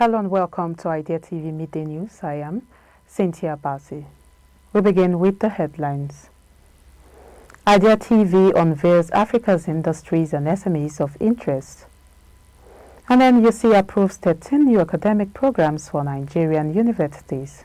Hello and welcome to Idea TV Midday News. I am Cynthia Basi. We begin with the headlines. Idea TV unveils Africa's industries and SMEs of interest. And then UC approves 13 new academic programs for Nigerian universities.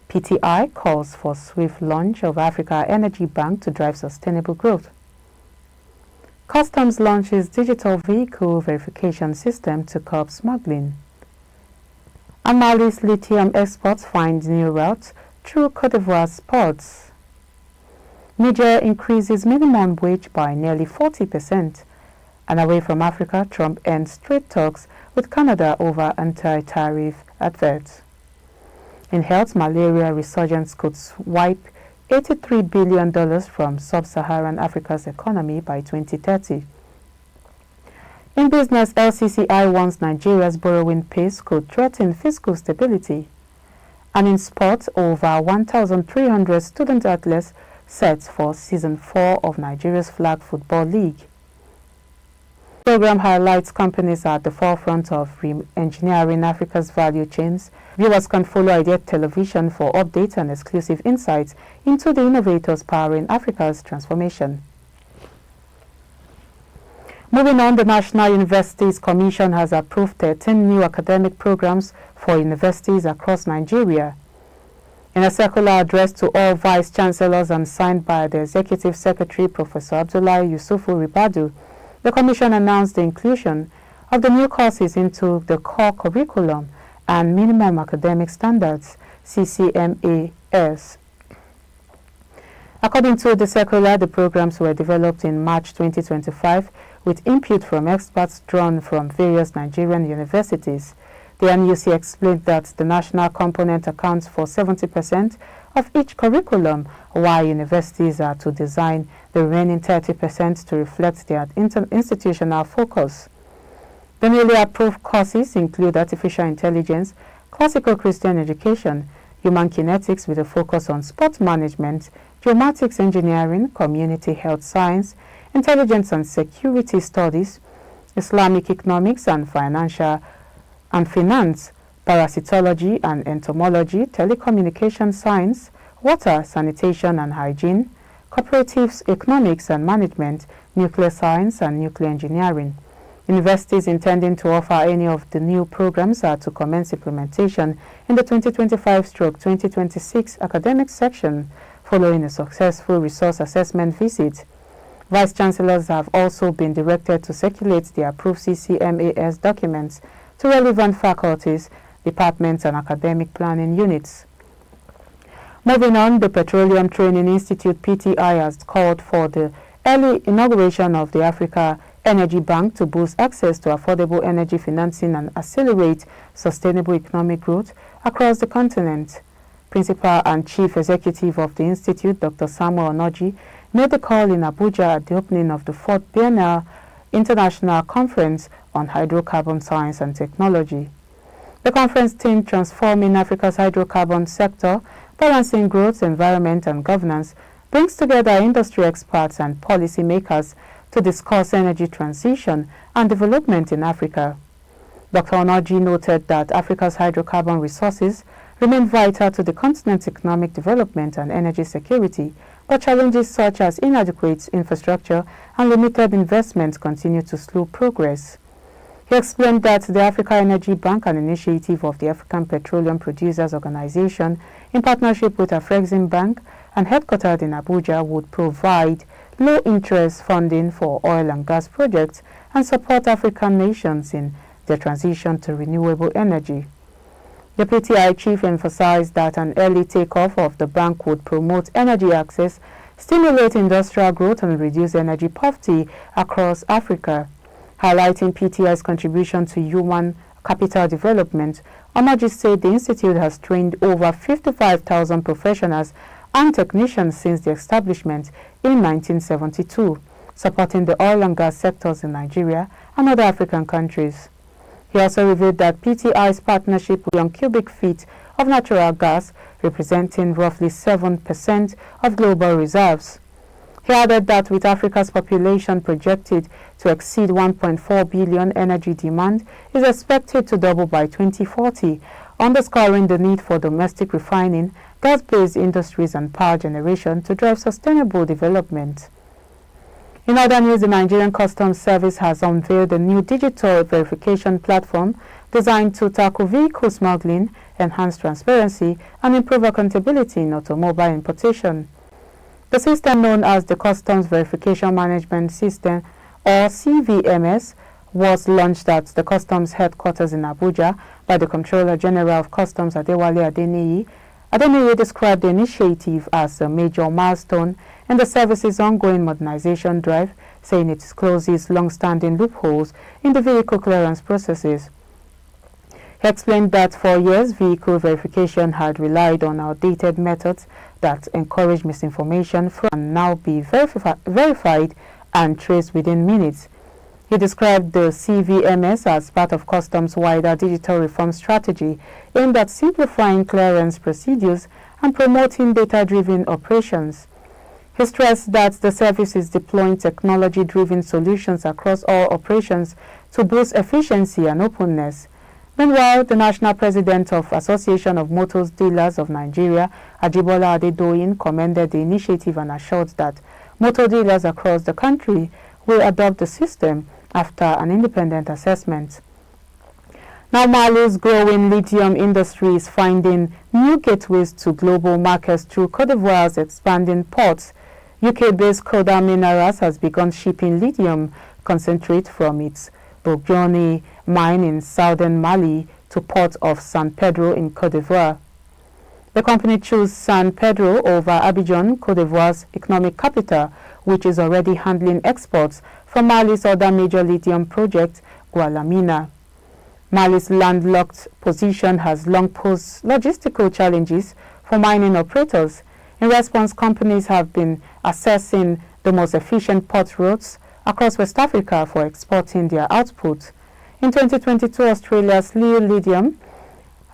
PTI calls for swift launch of Africa Energy Bank to drive sustainable growth. Customs launches digital vehicle verification system to curb smuggling. And Mali's lithium exports find new routes through Côte d'Ivoire's ports. Niger increases minimum wage by nearly 40%. And away from Africa, Trump ends trade talks with Canada over anti-tariff ADVERT. In health, malaria resurgence could wipe $83 billion from sub-Saharan Africa's economy by 2030. In business, LCCI warns Nigeria's borrowing pace could threaten fiscal stability. And in sports, over 1,300 student athletes set for Season 4 of Nigeria's Flag Football League. The program highlights companies at the forefront of re-engineering Africa's value chains. Viewers can follow Idea Television for updates and exclusive insights into the innovators powering Africa's transformation. Moving on, the National Universities Commission has approved 13 new academic programs for universities across Nigeria. In a circular address to all vice-chancellors and signed by the Executive Secretary, Professor Abdullahi Yusufu Ribadu, the Commission announced the inclusion of the new courses into the core curriculum and minimum academic standards, CCMAS. According to the circular, the programs were developed in March 2025 with input from experts drawn from various Nigerian universities. The NUC explained that the national component accounts for 70% of each curriculum, while universities are to design the remaining 30% to reflect their institutional focus. The newly approved courses include artificial intelligence, classical Christian education, human kinetics with a focus on sports management, geomatics engineering, community health science, intelligence and security studies, Islamic economics and finance, parasitology and entomology, telecommunication science, water, sanitation and hygiene, cooperatives, economics and management, nuclear science and nuclear engineering. Universities intending to offer any of the new programs are to commence implementation in the 2025-2026 academic section following a successful resource assessment visit. Vice-chancellors have also been directed to circulate the approved CCMAS documents to relevant faculties, departments and academic planning units. Moving on, the Petroleum Training Institute PTI has called for the early inauguration of the Africa Energy Bank to boost access to affordable energy financing and accelerate sustainable economic growth across the continent. Principal and Chief Executive of the Institute, Dr. Samuel Onoji, made the call in Abuja at the opening of the 4th Biennial International Conference on Hydrocarbon Science and Technology. The conference theme, Transforming Africa's Hydrocarbon Sector, Balancing Growth, Environment and Governance, brings together industry experts and policymakers to discuss energy transition and development in Africa. Dr. Onoji noted that Africa's hydrocarbon resources remain vital to the continent's economic development and energy security, but challenges such as inadequate infrastructure and limited investment continue to slow progress. He explained that the Africa Energy Bank, an initiative of the African Petroleum Producers Organization in partnership with Afrexim Bank and headquartered in Abuja, would provide low-interest funding for oil and gas projects and support African nations in their transition to renewable energy. The PTI chief emphasized that an early takeoff of the bank would promote energy access, stimulate industrial growth and reduce energy poverty across Africa. Highlighting PTI's contribution to human capital development, Onoji said the institute has trained over 55,000 professionals and technicians since the establishment in 1972, supporting the oil and gas sectors in Nigeria and other African countries. He also revealed that PTI's partnership with 1 cubic feet of natural gas, representing roughly 7% of global reserves. He added that with Africa's population projected to exceed 1.4 billion, energy demand is expected to double by 2040, underscoring the need for domestic refining, gas-based industries and power generation to drive sustainable development. In other news, the Nigerian Customs Service has unveiled a new digital verification platform designed to tackle vehicle smuggling, enhance transparency, and improve accountability in automobile importation. The system, known as the Customs Verification Management System, or CVMS, was launched at the Customs headquarters in Abuja by the Comptroller General of Customs, Adewale Adeniyi. Adeniyi described the initiative as a major milestone in the service's ongoing modernization drive, saying it closes long-standing loopholes in the vehicle clearance processes. He explained that for years, vehicle verification had relied on outdated methods that encourage misinformation can now be verified and traced within minutes. He described the CVMS as part of Customs' wider digital reform strategy aimed at simplifying clearance procedures and promoting data-driven operations. He stressed that the service is deploying technology-driven solutions across all operations to boost efficiency and openness. Meanwhile, the National President of Association of Motors Dealers of Nigeria, Ajibola Adedoyin, commended the initiative and assured that motor dealers across the country will adopt the system after an independent assessment. Now, Mali's growing lithium industry is finding new gateways to global markets through Côte d'Ivoire's expanding ports. UK-based CODA Minerals has begun shipping lithium concentrate from its Bourgogne mine in southern Mali to port of San Pedro in Côte d'Ivoire. The company chose San Pedro over Abidjan, Côte d'Ivoire's economic capital, which is already handling exports from Mali's other major lithium project, Gualamina. Mali's landlocked position has long posed logistical challenges for mining operators. In response, companies have been assessing the most efficient port routes across West Africa for exporting their output. In 2022, Australia's Lithium,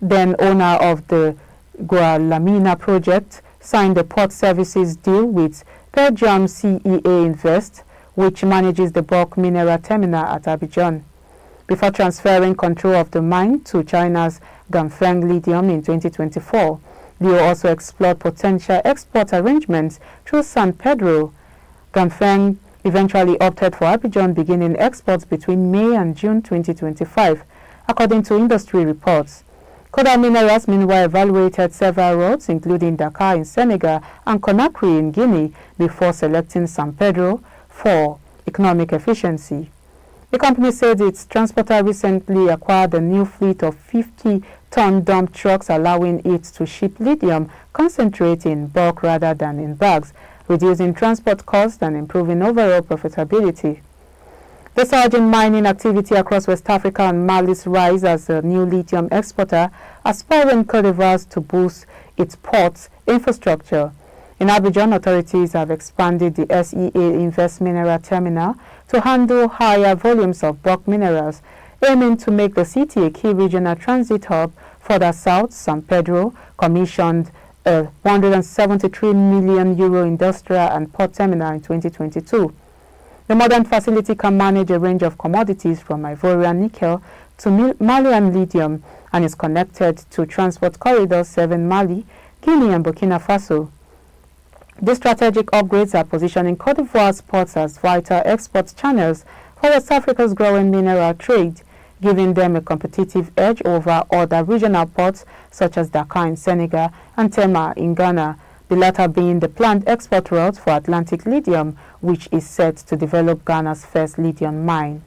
then owner of the Gualamina project, signed a port services deal with Belgium CEA Invest, which manages the bulk mineral terminal at Abidjan. Before transferring control of the mine to China's Ganfeng Lithium in 2024, Leo also explored potential export arrangements through San Pedro. Ganfeng eventually opted for Abidjan beginning exports between May and June 2025, according to industry reports. CODA Minerals meanwhile evaluated several routes, including Dakar in Senegal and Conakry in Guinea, before selecting San Pedro for economic efficiency. The company said its transporter recently acquired a new fleet of 50-ton dump trucks, allowing it to ship lithium concentrate in bulk rather than in bags, reducing transport costs and improving overall profitability. The surge in mining activity across West Africa and Mali's rise as a new lithium exporter aspiring Côte d'Ivoire to boost its ports infrastructure. In Abidjan, authorities have expanded the SEA Invest Mineral Terminal to handle higher volumes of bulk minerals, aiming to make the city a key regional transit hub. Further south, San Pedro commissioned a €173 million industrial and port terminal in 2022. The modern facility can manage a range of commodities from Ivorian nickel to Malian lithium and is connected to transport corridors serving Mali, Guinea and Burkina Faso. These strategic upgrades are positioning Côte d'Ivoire's ports as vital export channels for West Africa's growing mineral trade, giving them a competitive edge over other regional ports such as Dakar in Senegal and Tema in Ghana, the latter being the planned export route for Atlantic Lithium, which is set to develop Ghana's first lithium mine.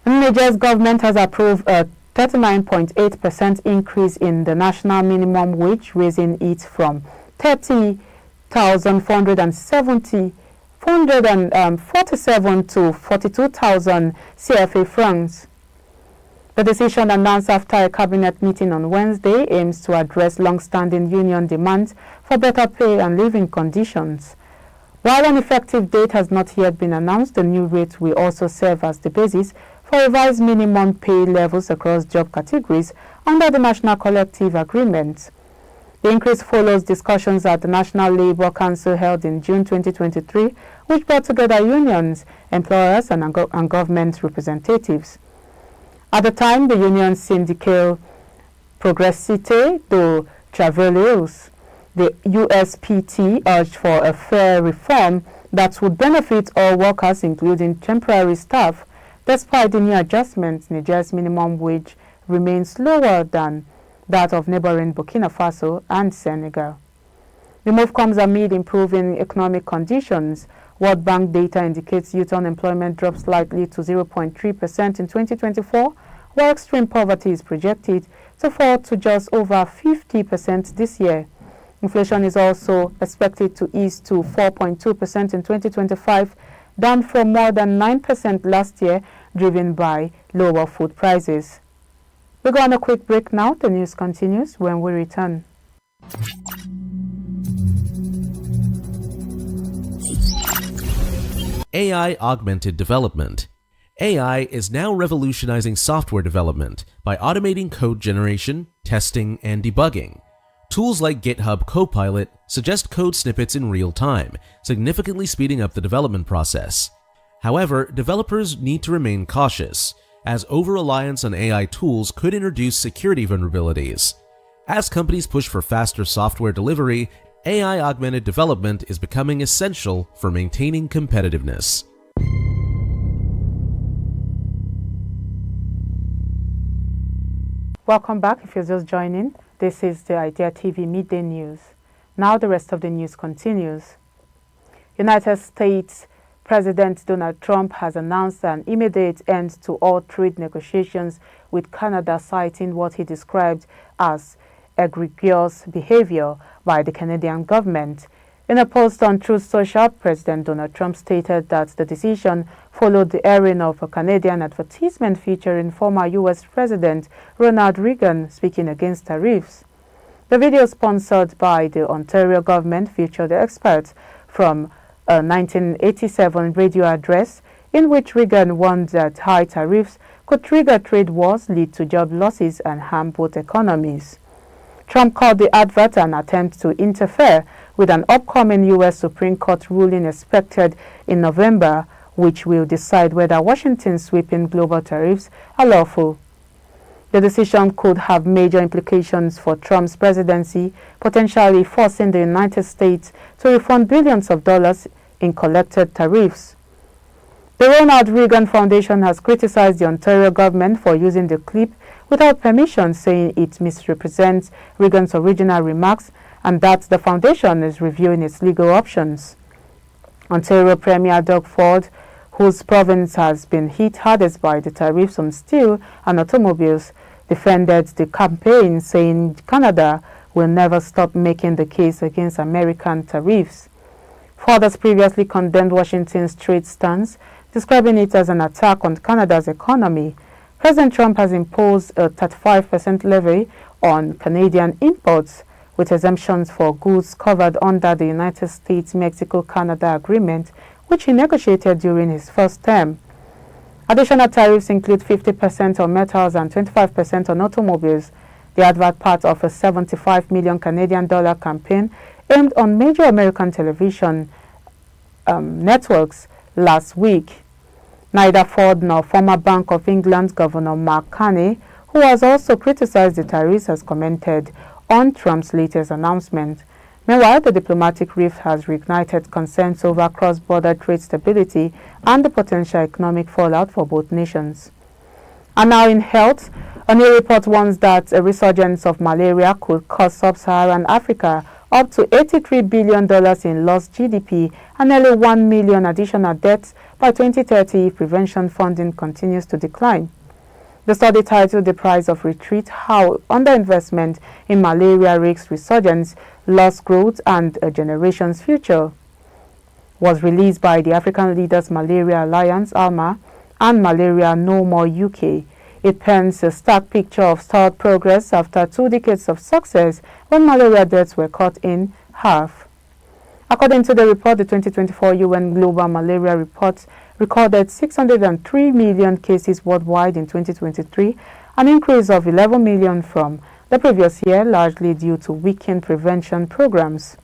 Niger's government has approved a 39.8% increase in the national minimum wage, raising it from 30,447 to 42,000 CFA francs. The decision, announced after a cabinet meeting on Wednesday, aims to address long-standing union demands for better pay and living conditions. While an effective date has not yet been announced, the new rate will also serve as the basis for revised minimum pay levels across job categories under the National Collective Agreement. The increase follows discussions at the National Labour Council held in June 2023, which brought together unions, employers and government representatives. At the time, the union Syndical Progressité de Travailleurs, the USPT, urged for a fair reform that would benefit all workers, including temporary staff. Despite the new adjustments, Nigeria's minimum wage remains lower than that of neighboring Burkina Faso and Senegal. The move comes amid improving economic conditions. World Bank data indicates youth unemployment dropped slightly to 0.3% in 2024, while extreme poverty is projected to fall to just over 50% this year. Inflation is also expected to ease to 4.2% in 2025, down from more than 9% last year, driven by lower food prices. We go on a quick break now. The news continues when we return. AI augmented development. AI is now revolutionizing software development by automating code generation, testing, and debugging. Tools like GitHub Copilot suggest code snippets in real time, significantly speeding up the development process. However, developers need to remain cautious, as over-reliance on AI tools could introduce security vulnerabilities. As companies push for faster software delivery, AI-augmented development is becoming essential for maintaining competitiveness. Welcome back if you're just joining. This is the Idea TV Midday News. Now the rest of the news continues. United States President Donald Trump has announced an immediate end to all trade negotiations with Canada, citing what he described as egregious behavior by the Canadian government. In a post on Truth Social, President Donald Trump stated that the decision followed the airing of a Canadian advertisement featuring former U.S. President Ronald Reagan speaking against tariffs. The video, sponsored by the Ontario government, featured experts from a 1987 radio address in which Reagan warned that high tariffs could trigger trade wars, lead to job losses, and harm both economies. Trump called the advert an attempt to interfere with an upcoming U.S. Supreme Court ruling expected in November, which will decide whether Washington's sweeping global tariffs are lawful. The decision could have major implications for Trump's presidency, potentially forcing the United States to refund billions of dollars in collected tariffs. The Ronald Reagan Foundation has criticized the Ontario government for using the clip without permission, saying it misrepresents Reagan's original remarks and that the foundation is reviewing its legal options. Ontario Premier Doug Ford, whose province has been hit hardest by the tariffs on steel and automobiles, defended the campaign, saying Canada will never stop making the case against American tariffs. Ford has previously condemned Washington's trade stance, describing it as an attack on Canada's economy. President Trump has imposed a 35% levy on Canadian imports, with exemptions for goods covered under the United States-Mexico-Canada Agreement, which he negotiated during his first term. Additional tariffs include 50% on metals and 25% on automobiles. The advert, part of a $75 million Canadian dollar campaign aimed on major American television networks last week. Neither Ford nor former Bank of England Governor Mark Carney, who has also criticized the tariffs, has commented on Trump's latest announcement. Meanwhile, the diplomatic rift has reignited concerns over cross-border trade stability and the potential economic fallout for both nations. And now in health, a new report warns that a resurgence of malaria could cost sub-Saharan Africa up to $83 billion in lost GDP and nearly 1 million additional deaths by 2030 if prevention funding continues to decline. The study, titled "The Price of Retreat: How Underinvestment in Malaria Risks Resurgence, Lost Growth and a Generation's Future," was released by the African Leaders Malaria Alliance (ALMA) and Malaria No More UK. It paints a stark picture of stalled progress after 2 decades of success when malaria deaths were cut in half. According to the report, the 2024 UN Global Malaria Report recorded 603 million cases worldwide in 2023, an increase of 11 million from the previous year, largely due to weakened prevention programs.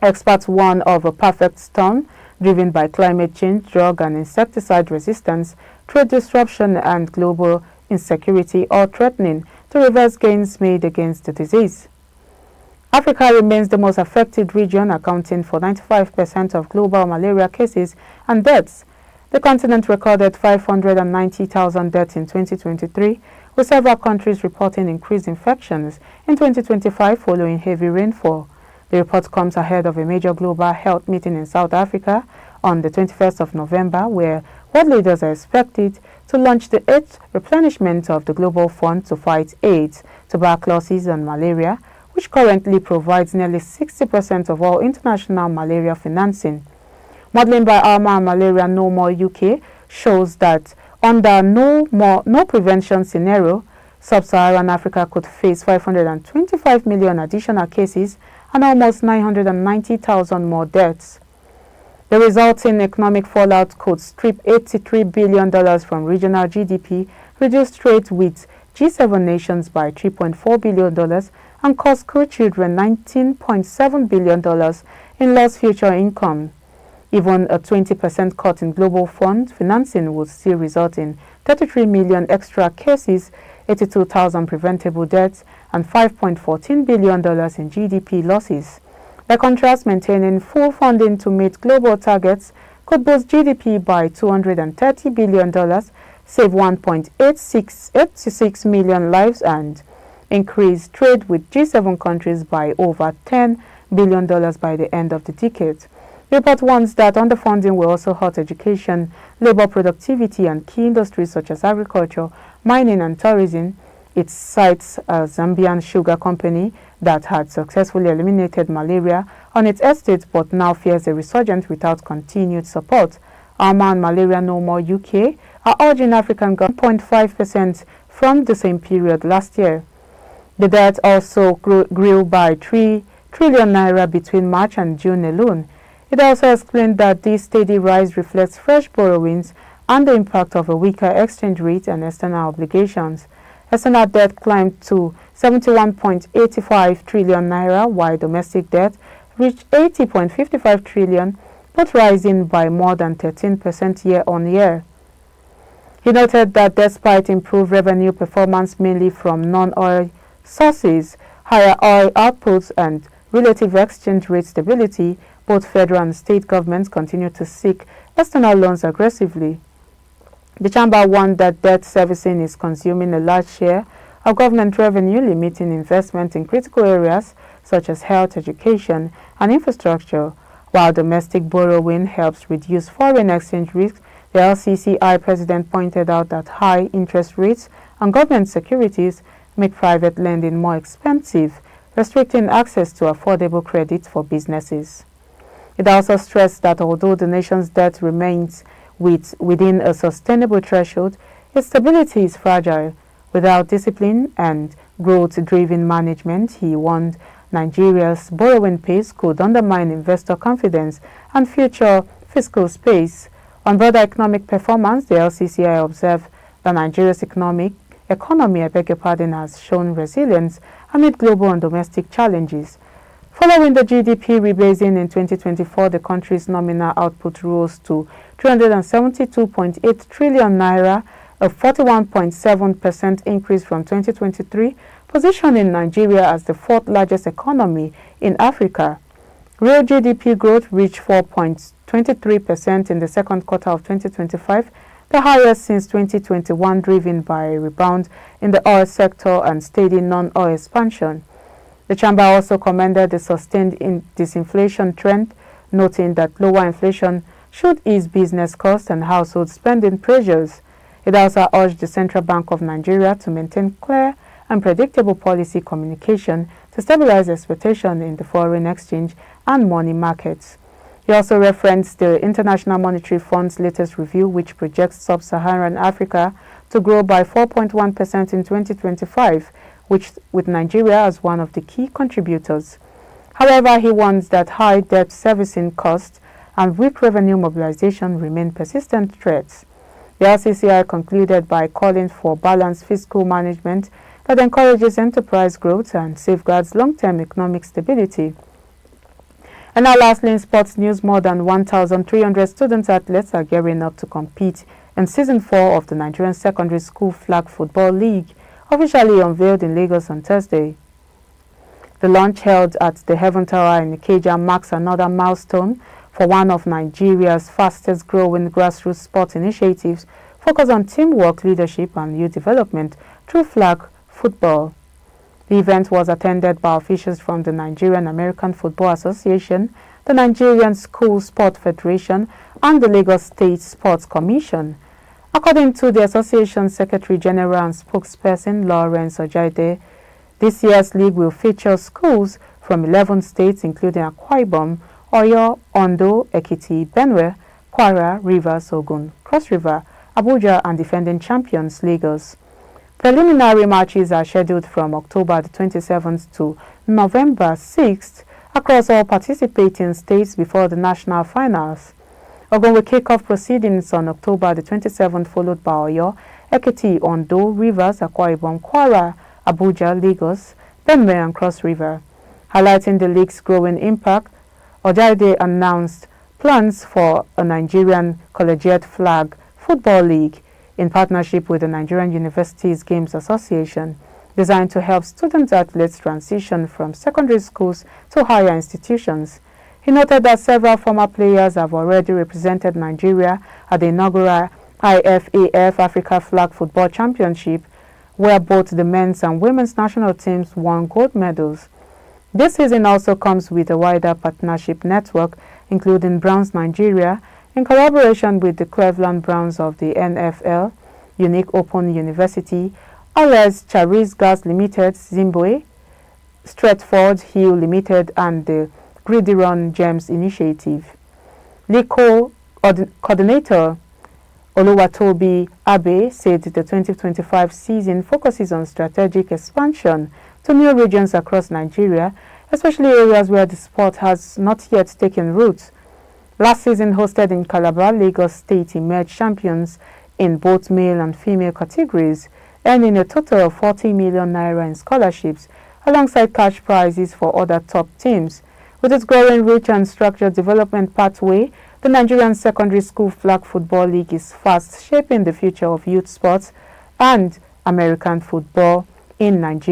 Experts warn of a perfect storm driven by climate change, drug and insecticide resistance, trade disruption and global insecurity, all threatening to reverse gains made against the disease. Africa remains the most affected region, accounting for 95% of global malaria cases and deaths. The continent recorded 590,000 deaths in 2023, with several countries reporting increased infections in 2025 following heavy rainfall. The report comes ahead of a major global health meeting in South Africa on the 21st of November, where world leaders are expected to launch the 8th replenishment of the Global Fund to fight AIDS, tuberculosis and malaria, which currently provides nearly 60% of all international malaria financing. Modeling by Alma and Malaria No More UK shows that under no prevention scenario, Sub-Saharan Africa could face 525 million additional cases and almost 990,000 more deaths. The resulting economic fallout could strip $83 billion from regional GDP, reduce trade with G7 nations by $3.4 billion, and cost school children $19.7 billion in lost future income. Even a 20% cut in global fund financing would still result in 33 million extra cases, 82,000 preventable deaths, and $5.14 billion in GDP losses. By contrast, maintaining full funding to meet global targets could boost GDP by $230 billion, save 1.86 million lives, and increase trade with G7 countries by over $10 billion by the end of the decade. The report warns that underfunding will also hurt education, labor productivity, and key industries such as agriculture, mining, and tourism. It cites a Zambian sugar company that had successfully eliminated malaria on its estate but now fears a resurgence without continued support. Alma and Malaria No More UK are urging African government 0.5% from the same period last year. The debt also grew by 3 trillion naira between March and June alone. It also explained that this steady rise reflects fresh borrowings and the impact of a weaker exchange rate and external obligations. External debt climbed to 71.85 trillion naira, while domestic debt reached 80.55 trillion, both rising by more than 13% year-on-year. He noted that despite improved revenue performance mainly from non-oil sources, higher oil outputs, and relative exchange rate stability, both federal and state governments continue to seek external loans aggressively. The chamber warned that debt servicing is consuming a large share of government revenue, limiting investment in critical areas such as health, education, and infrastructure. While domestic borrowing helps reduce foreign exchange risk, the LCCI president pointed out that high interest rates on government securities make private lending more expensive, restricting access to affordable credit for businesses. It also stressed that although the nation's debt remains within a sustainable threshold, its stability is fragile. Without discipline and growth-driven management, he warned Nigeria's borrowing pace could undermine investor confidence and future fiscal space. On broader economic performance, the LCCI observed that Nigeria's economy has shown resilience amid global and domestic challenges. Following the GDP rebasing in 2024, the country's nominal output rose to 372.8 trillion naira, a 41.7% increase from 2023, positioning Nigeria as the fourth largest economy in Africa. Real GDP growth reached 4.23% in the second quarter of 2025, the highest since 2021, driven by a rebound in the oil sector and steady non-oil expansion. The chamber also commended the sustained disinflation trend, noting that lower inflation should ease business costs and household spending pressures. It also urged the Central Bank of Nigeria to maintain clear and predictable policy communication to stabilize expectation in the foreign exchange and money markets. He also referenced the International Monetary Fund's latest review, which projects Sub-Saharan Africa to grow by 4.1% in 2025, with Nigeria as one of the key contributors. However, he warns that high debt servicing costs and weak revenue mobilization remain persistent threats. The LCCI concluded by calling for balanced fiscal management that encourages enterprise growth and safeguards long-term economic stability. And now lastly, in sports news, more than 1,300 student athletes are gearing up to compete in Season 4 of the Nigerian Secondary School Flag Football League, officially unveiled in Lagos on Thursday. The launch held at the Heaven Tower in Ikeja marks another milestone for one of Nigeria's fastest growing grassroots sports initiatives focused on teamwork, leadership and youth development through flag football. The event was attended by officials from the Nigerian American Football Association, the Nigerian School Sport Federation and the Lagos State Sports Commission. According to the Association's Secretary General and spokesperson Lawrence Ojaide, this year's league will feature schools from 11 states including Akwa Ibom, Oyo, Ondo, Ekiti, Benue, Kwara, Rivers, Ogun, Cross River, Abuja and defending champions Lagos. Preliminary matches are scheduled from October the 27th to November 6th across all participating states before the national finals. Ogun will kick off proceedings on October the 27th, followed by Oyo, Ekiti, Ondo, Rivers, Akwa Ibom, Kwara, Abuja, Lagos, Benue and Cross River. Highlighting the league's growing impact, Ojaide announced plans for a Nigerian Collegiate Flag Football League in partnership with the Nigerian Universities Games Association, designed to help student athletes transition from secondary schools to higher institutions. He noted that several former players have already represented Nigeria at the inaugural IFAF Africa Flag Football Championship, where both the men's and women's national teams won gold medals. This season also comes with a wider partnership network, including Browns Nigeria, in collaboration with the Cleveland Browns of the NFL, Unique Open University, RS Charis Gas Limited, Zimbabwe, Stretford Hill Limited, and the Gridiron Gems Initiative. LICO coordinator Oluwatobi Abe said the 2025 season focuses on strategic expansion to new regions across Nigeria, especially areas where the sport has not yet taken root. Last season hosted in Calabar, Lagos State emerged champions in both male and female categories, earning a total of 40 million naira in scholarships, alongside cash prizes for other top teams. With its growing rich and structured development pathway, the Nigerian Secondary School Flag Football League is fast shaping the future of youth sports and American football in Nigeria.